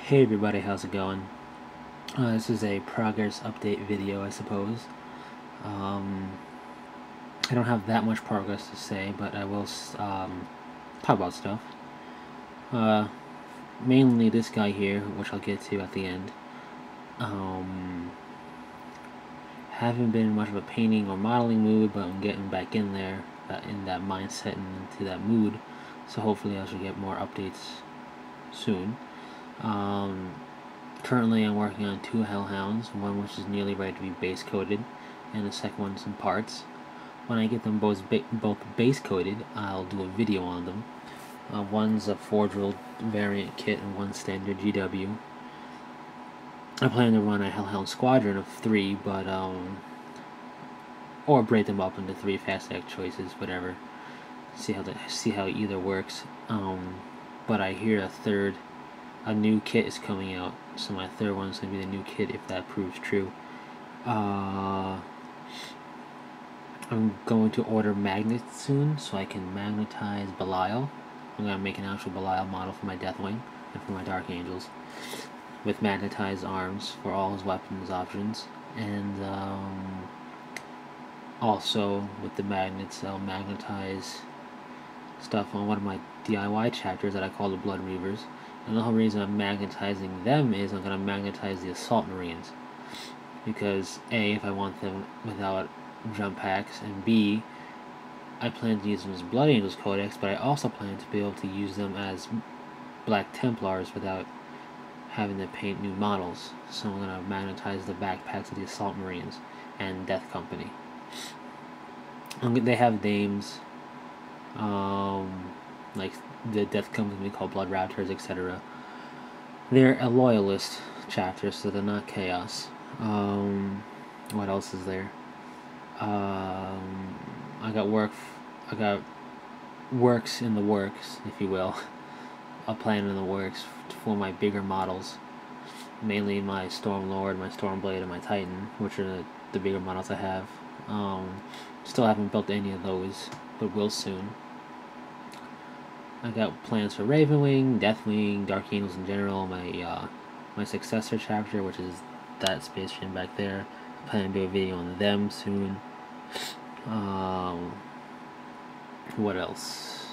Hey everybody, how's it going? This is a progress update video, I suppose. Um, I don't have that much progress to say, but I will talk about stuff. Mainly this guy here, which I'll get to at the end. Haven't been in much of a painting or modeling mood, but I'm getting back in there, in that mindset and into that mood. So hopefully I should get more updates soon. Currently I'm working on 2 hellhounds, one which is nearly ready to be base coated, and the second one some parts. When I get them both base coated, I'll do a video on them. One's a 4-drill variant kit and one standard GW. I plan to run a hellhound squadron of 3, but or break them up into 3 fast act choices, whatever. See how either works. But I hear a new kit is coming out, so my third one is going to be the new kit if that proves true. I'm going to order magnets soon so I can magnetize Belial. I'm going to make an actual Belial model for my Deathwing and for my Dark Angels with magnetized arms for all his weapons options, and also with the magnets I'll magnetize stuff on one of my DIY chapters that I call the Blood Reavers. And the whole reason I'm magnetizing them is I'm going to magnetize the Assault Marines. Because A, if I want them without jump packs, and B, I plan to use them as Blood Angels Codex, but I also plan to be able to use them as Black Templars without having to paint new models. So I'm going to magnetize the backpacks of the Assault Marines and Death Company. They have names, like the Death Company called Blood Raptors, etc. They're a loyalist chapter, so they're not chaos. What else is there? I got works in the works, if you will. A plan in the works for my bigger models, mainly my Stormlord, my Stormblade, and my Titan, which are the bigger models I have. Still haven't built any of those, but will soon. I got plans for Ravenwing, Deathwing, Dark Angels in general, my successor chapter, which is that space gem back there. I plan to do a video on them soon. What else?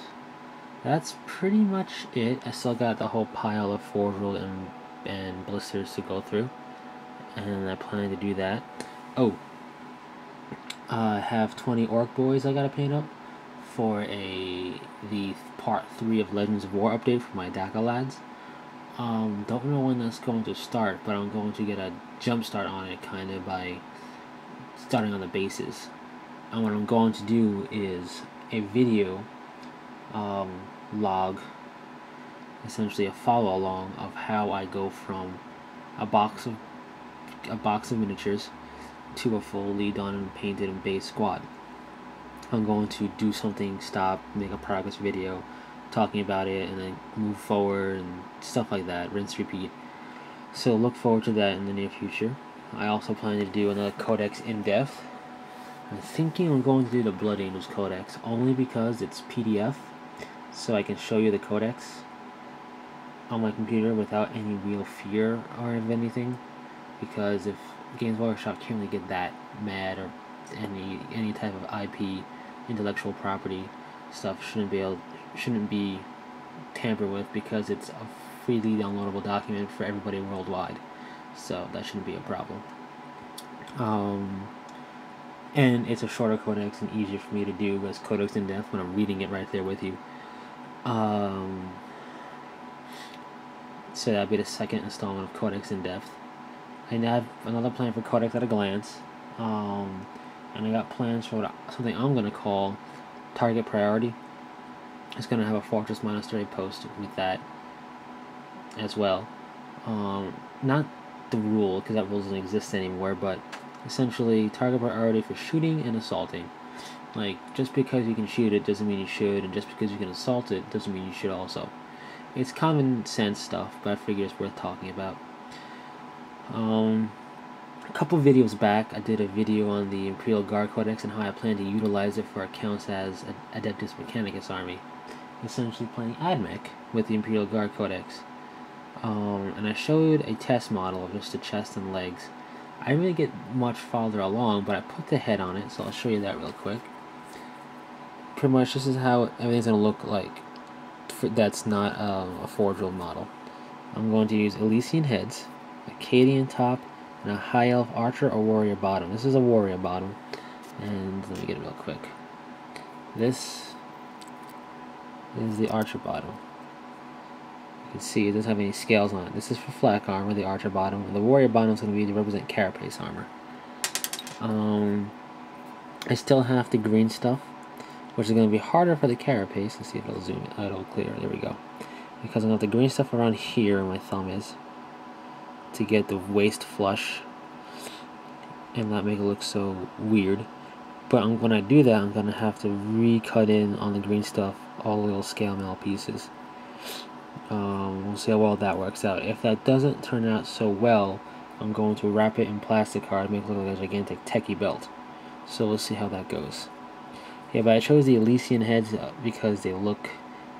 That's pretty much it. I still got the whole pile of 4-drill and blisters to go through, and I plan to do that. Oh, I have 20 Orc Boys I gotta paint up for the part 3 of Legends of War update for my DACA lads. Don't know when that's going to start, but I'm going to get a jump start on it kind of by starting on the bases. And what I'm going to do is a video log, essentially a follow along of how I go from a box of miniatures to a fully done and painted and base squad. I'm going to do something, stop, make a progress video talking about it, and then move forward and stuff like that, rinse, repeat. So look forward to that in the near future. I also plan to do another codex in depth. I'm thinking I'm going to do the Blood Angels codex only because it's PDF, so I can show you the codex on my computer without any real fear or of anything. Because if Games Workshop can't really get that mad, or any type of IP, intellectual property stuff shouldn't be tampered with, because it's a freely downloadable document for everybody worldwide, so that shouldn't be a problem. And it's a shorter codex and easier for me to do as codex in depth when I'm reading it right there with you. So that'll be the second installment of Codex in Depth. I have another plan for Codex at a Glance, and I got plans for something I'm going to call Target Priority. It's going to have a Fortress Monastery post with that as well. Not the rule, because that rule doesn't exist anymore, but essentially Target Priority for shooting and assaulting. Like, just because you can shoot it doesn't mean you should, and just because you can assault it doesn't mean you should also. It's common sense stuff, but I figure it's worth talking about. A couple videos back, I did a video on the Imperial Guard Codex and how I plan to utilize it for accounts as Adeptus Mechanicus army. Essentially playing Admech with the Imperial Guard Codex. and I showed a test model of just the chest and legs. I didn't really get much farther along, but I put the head on it, so I'll show you that real quick. Pretty much this is how everything's going to look like that's not a Forge World model. I'm going to use Elysian heads, a Cadian top, and a High Elf Archer or Warrior bottom. This is a Warrior bottom, and let me get it real quick. This is the Archer bottom. You can see it doesn't have any scales on it. This is for flak armor, the Archer bottom, and the Warrior bottom is going to be to represent carapace armor. I still have the green stuff, which is going to be harder for the carapace. Let's see if it'll zoom in. Oh, it'll clear. There we go. Because I have the green stuff around here where my thumb is to get the waist flush and not make it look so weird. But when I do that, I'm going to have to recut in on the green stuff all the little scale mail pieces. We'll see how well that works out. If that doesn't turn out so well, I'm going to wrap it in plastic card, make it look like a gigantic techie belt. So we'll see how that goes. Yeah, but I chose the Elysian heads because they look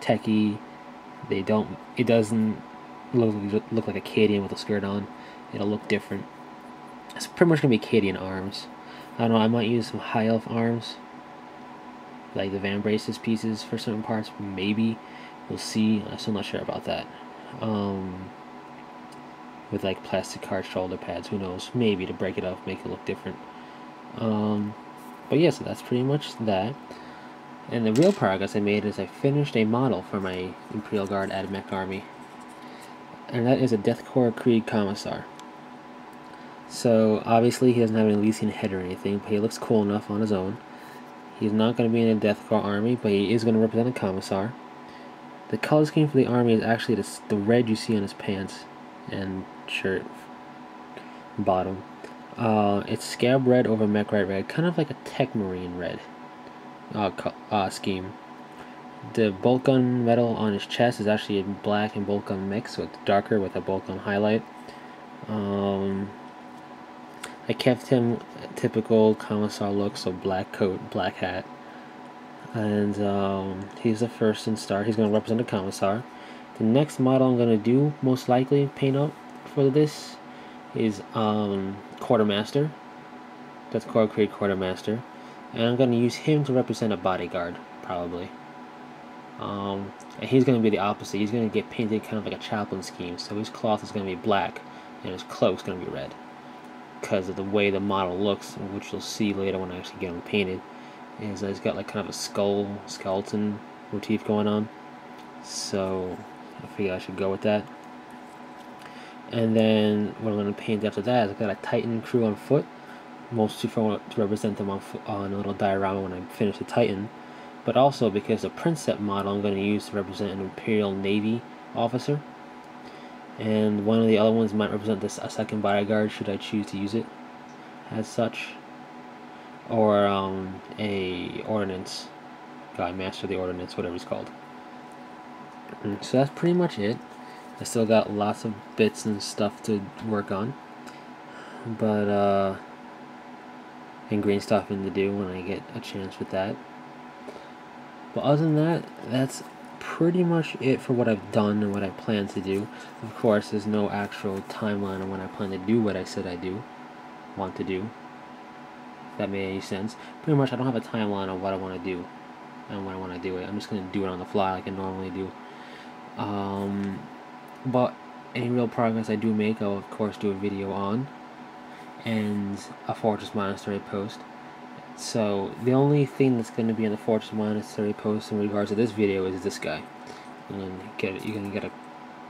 techie. It doesn't look like a Cadian with a skirt on. It'll look different. It's pretty much gonna be Cadian arms. I don't know, I might use some High Elf arms, like the Van Braces pieces for certain parts, maybe. We'll see. I'm still not sure about that. With like plastic card shoulder pads, who knows? Maybe to break it up, make it look different. But yeah, so that's pretty much that. And the real progress I made is I finished a model for my Imperial Guard Admech army. And that is a Deathcore Krieg Commissar. So obviously he doesn't have an Elysian head or anything, but he looks cool enough on his own. He's not going to be in a Deathcore army, but he is going to represent a Commissar. The color scheme for the army is actually the red you see on his pants and shirt bottom. It's Scab Red over Mechrite Red, kind of like a Tech Marine Red scheme. The bolt gun metal on his chest is actually a black and bolt gun mix, so it's darker with a bolt gun highlight. I kept him typical Commissar look, so black coat, black hat. And he's the first in start. He's going to represent a Commissar. The next model I'm going to do, most likely, paint up for this is Quartermaster. That's Core Krieg Quartermaster. And I'm going to use him to represent a bodyguard, probably. And he's going to be the opposite. He's going to get painted kind of like a chaplain scheme. So his cloth is going to be black, and his cloak is going to be red. Because of the way the model looks, which you'll see later when I actually get him painted, is he's got like kind of a skeleton motif going on. So I figured I should go with that. And then what I'm going to paint after that is I've got a Titan crew on foot, mostly to represent them on a little diorama when I finish the Titan, but also because the Princeps model I'm going to use to represent an Imperial Navy officer. And one of the other ones might represent a second bodyguard should I choose to use it as such, or a ordnance guy, master of the ordnance, whatever he's called. So that's pretty much it. I still got lots of bits and stuff to work on, but and green stuffing to do when I get a chance with that. But other than that, that's pretty much it for what I've done and what I plan to do. Of course, there's no actual timeline on when I plan to do what I said I want to do. If that made any sense. Pretty much, I don't have a timeline on what I want to do and when I want to do it. I'm just going to do it on the fly like I normally do. But any real progress I do make, I'll of course do a video on, and a Fortress Monastery post. So the only thing that's going to be in the Fortress Monastery post in regards to this video is this guy. You're going to get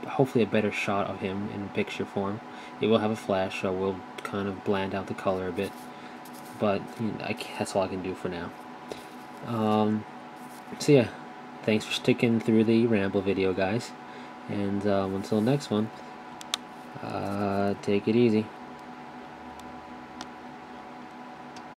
hopefully a better shot of him in picture form. It will have a flash, so we'll kind of blend out the color a bit. But you know, that's all I can do for now. So yeah, thanks for sticking through the ramble video, guys. And until next one, take it easy.